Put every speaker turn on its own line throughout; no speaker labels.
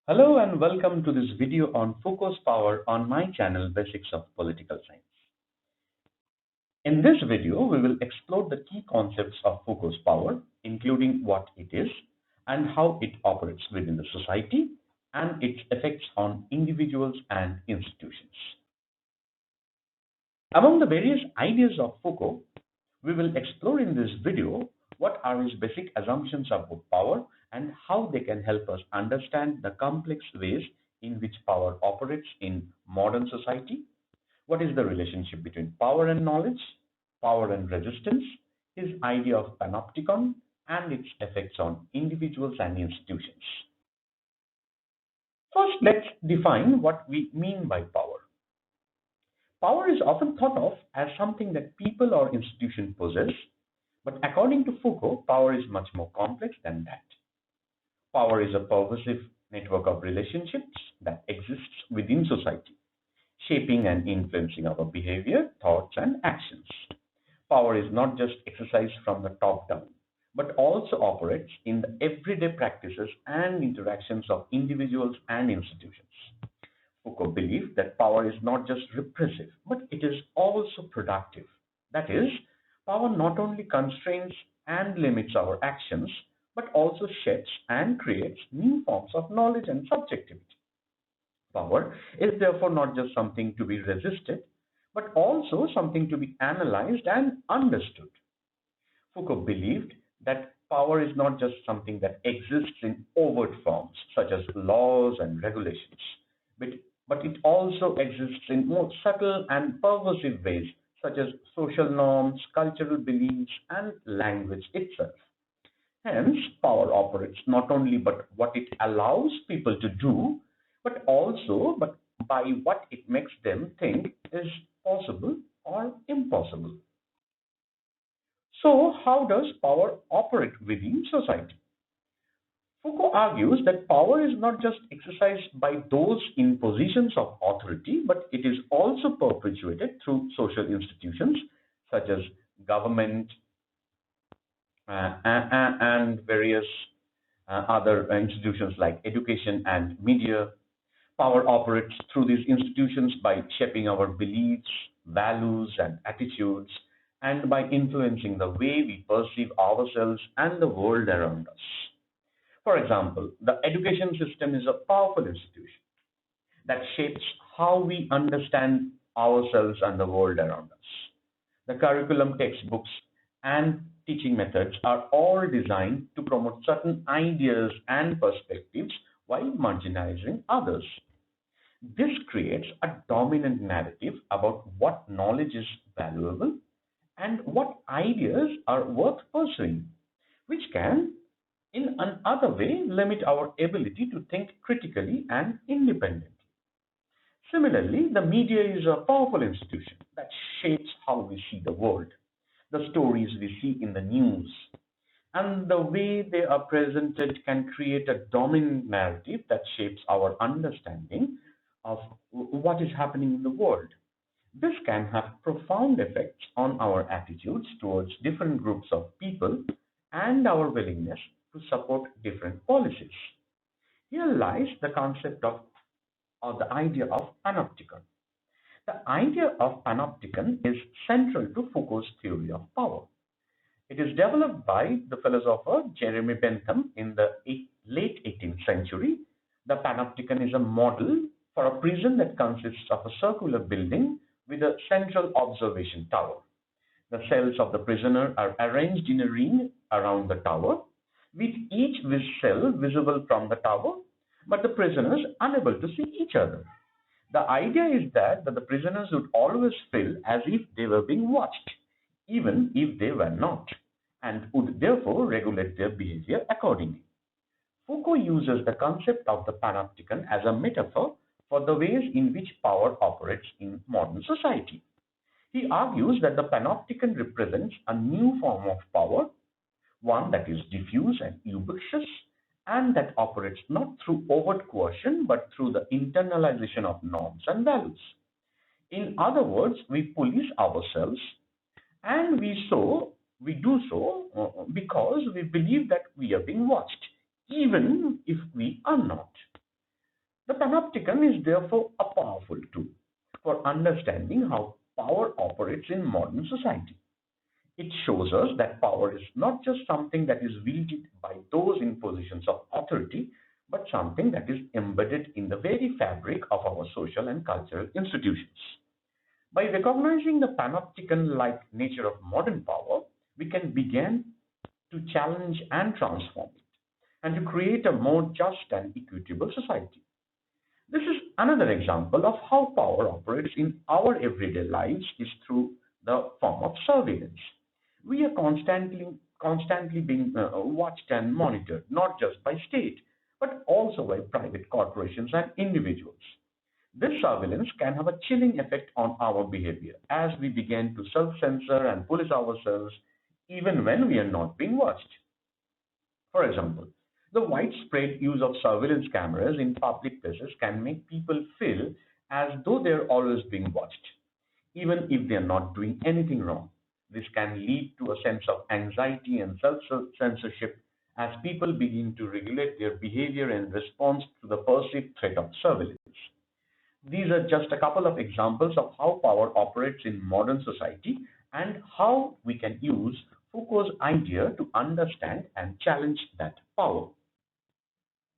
Hello and welcome to this video on Foucault's power on my channel Basics of Political Science. In this video, we will explore the key concepts of Foucault's power, including what it is and how it operates within the society and its effects on individuals and institutions. Among the various ideas of Foucault, we will explore in this video what are his basic assumptions about power and how they can help us understand the complex ways in which power operates in modern society. What is the relationship between power and knowledge, power and resistance, his idea of panopticon, and its effects on individuals and institutions. First, let's define what we mean by power. Power is often thought of as something that people or institutions possess, but according to Foucault, power is much more complex than that. Power is a pervasive network of relationships that exists within society, shaping and influencing our behavior, thoughts, and actions. Power is not just exercised from the top down, but also operates in the everyday practices and interactions of individuals and institutions. Foucault believed that power is not just repressive, but it is also productive. That is, power not only constrains and limits our actions, but also shapes and creates new forms of knowledge and subjectivity. Power is therefore not just something to be resisted, but also something to be analyzed and understood. Foucault believed that power is not just something that exists in overt forms, such as laws and regulations, but it also exists in more subtle and pervasive ways, such as social norms, cultural beliefs, and language itself. Hence, power operates not only but what it allows people to do, but also by what it makes them think is possible or impossible. So, how does power operate within society? Foucault argues that power is not just exercised by those in positions of authority, but it is also perpetuated through social institutions such as government and various other institutions like education and media. Power operates through these institutions by shaping our beliefs, values, and attitudes, and by influencing the way we perceive ourselves and the world around us. For example, the education system is a powerful institution that shapes how we understand ourselves and the world around us. The curriculum, textbooks, and teaching methods are all designed to promote certain ideas and perspectives while marginalizing others. This creates a dominant narrative about what knowledge is valuable and what ideas are worth pursuing, which can, in another way, limit our ability to think critically and independently. Similarly, the media is a powerful institution that shapes how we see the world, the stories we see in the news, and the way they are presented can create a dominant narrative that shapes our understanding of what is happening in the world. This can have profound effects on our attitudes towards different groups of people and our willingness to support different policies. Here lies the concept of or the idea of panopticon. The idea of panopticon is central to Foucault's theory of power. It is developed by the philosopher Jeremy Bentham in the late 18th century. The panopticon is a model for a prison that consists of a circular building with a central observation tower. The cells of the prisoner are arranged in a ring around the tower, with each cell visible from the tower, but the prisoners unable to see each other. The idea is that the prisoners would always feel as if they were being watched, even if they were not, and would therefore regulate their behavior accordingly. Foucault uses the concept of the panopticon as a metaphor for the ways in which power operates in modern society. He argues that the panopticon represents a new form of power, one that is diffuse and ubiquitous, and that operates not through overt coercion but through the internalization of norms and values. In other words, we police ourselves, and we do so because we believe that we are being watched, even if we are not. The panopticon is therefore a powerful tool for understanding how power operates in modern society. It shows us that power is not just something that is wielded by those in positions of authority, but something that is embedded in the very fabric of our social and cultural institutions. By recognizing the panopticon-like nature of modern power, we can begin to challenge and transform it, and to create a more just and equitable society. This is another example of how power operates in our everyday lives is through the form of surveillance. We are constantly being watched and monitored, not just by state, but also by private corporations and individuals. This surveillance can have a chilling effect on our behavior as we begin to self-censor and police ourselves even when we are not being watched. For example, the widespread use of surveillance cameras in public places can make people feel as though they're always being watched, even if they're not doing anything wrong. This can lead to a sense of anxiety and self-censorship as people begin to regulate their behavior in response to the perceived threat of surveillance. These are just a couple of examples of how power operates in modern society and how we can use Foucault's idea to understand and challenge that power.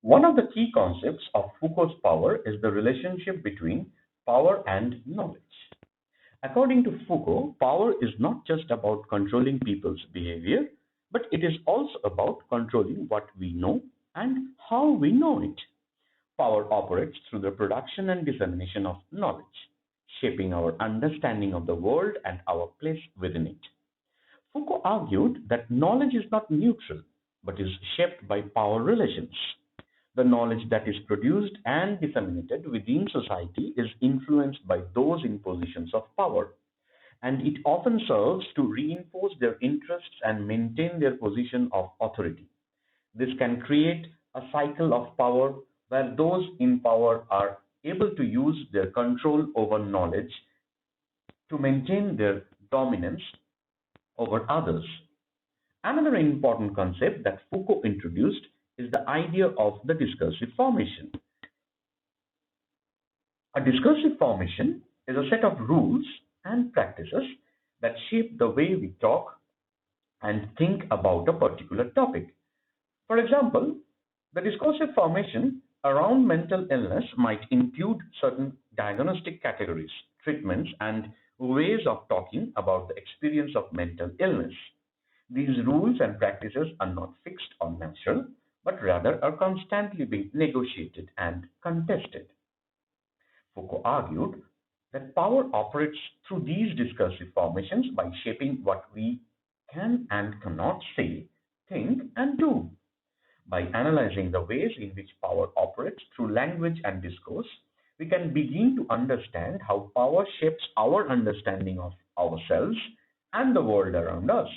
One of the key concepts of Foucault's power is the relationship between power and knowledge. According to Foucault, power is not just about controlling people's behavior, but it is also about controlling what we know and how we know it. Power operates through the production and dissemination of knowledge, shaping our understanding of the world and our place within it. Foucault argued that knowledge is not neutral, but is shaped by power relations. The knowledge that is produced and disseminated within society is influenced by those in positions of power, and it often serves to reinforce their interests and maintain their position of authority. This can create a cycle of power where those in power are able to use their control over knowledge to maintain their dominance over others. Another important concept that Foucault introduced is the idea of the discursive formation. A discursive formation is a set of rules and practices that shape the way we talk and think about a particular topic. For example, the discursive formation around mental illness might include certain diagnostic categories, treatments, and ways of talking about the experience of mental illness. These rules and practices are not fixed or natural, but rather are constantly being negotiated and contested. Foucault argued that power operates through these discursive formations by shaping what we can and cannot say, think, and do. By analyzing the ways in which power operates through language and discourse, we can begin to understand how power shapes our understanding of ourselves and the world around us.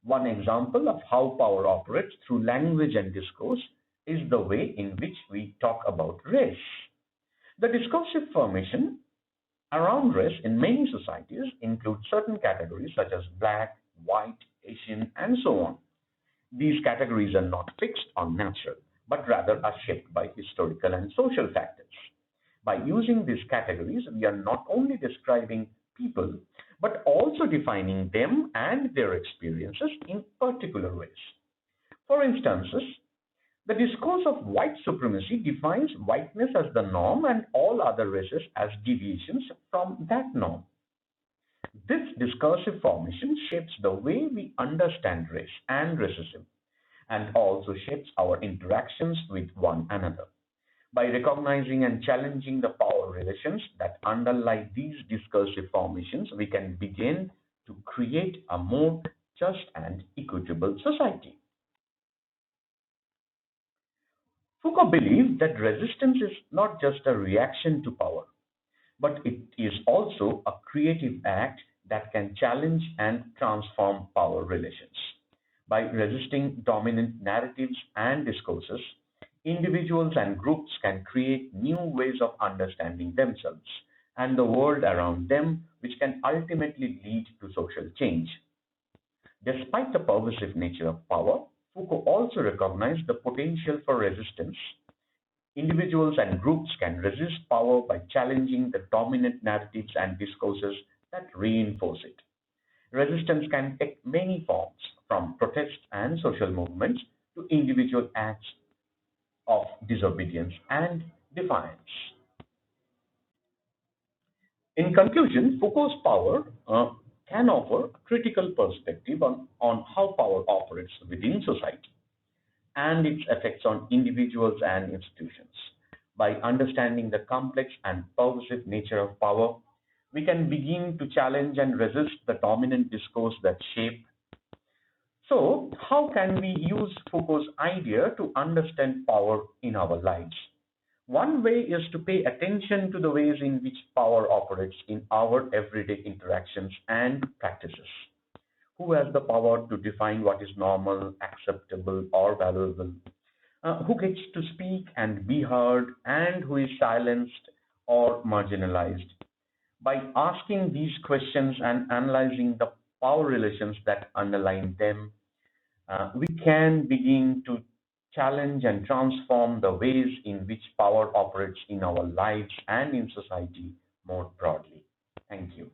One example of how power operates through language and discourse is the way in which we talk about race. The discursive formation around race in many societies include certain categories such as black, white, Asian, and so on. These categories are not fixed or natural, but rather are shaped by historical and social factors. By using these categories, we are not only describing people, but also defining them and their experiences in particular ways. For instance, the discourse of white supremacy defines whiteness as the norm and all other races as deviations from that norm. This discursive formation shapes the way we understand race and racism, and also shapes our interactions with one another. By recognizing and challenging the power relations that underlie these discursive formations, we can begin to create a more just and equitable society. Foucault believed that resistance is not just a reaction to power, but it is also a creative act that can challenge and transform power relations. By resisting dominant narratives and discourses, individuals and groups can create new ways of understanding themselves and the world around them, which can ultimately lead to social change. Despite the pervasive nature of power, Foucault also recognized the potential for resistance Individuals and groups can resist power by challenging the dominant narratives and discourses that reinforce it. Resistance can take many forms, from protests and social movements to individual acts of disobedience and defiance. In conclusion, Foucault's power can offer a critical perspective on how power operates within society and its effects on individuals and institutions. By understanding the complex and pervasive nature of power, we can begin to challenge and resist the dominant discourse that shape. So, how can we use Foucault's idea to understand power in our lives? One way is to pay attention to the ways in which power operates in our everyday interactions and practices. Who has the power to define what is normal, acceptable, or valuable? Who gets to speak and be heard, and who is silenced or marginalized? By asking these questions and analyzing the power relations that underlie them, we can begin to challenge and transform the ways in which power operates in our lives and in society more broadly. Thank you.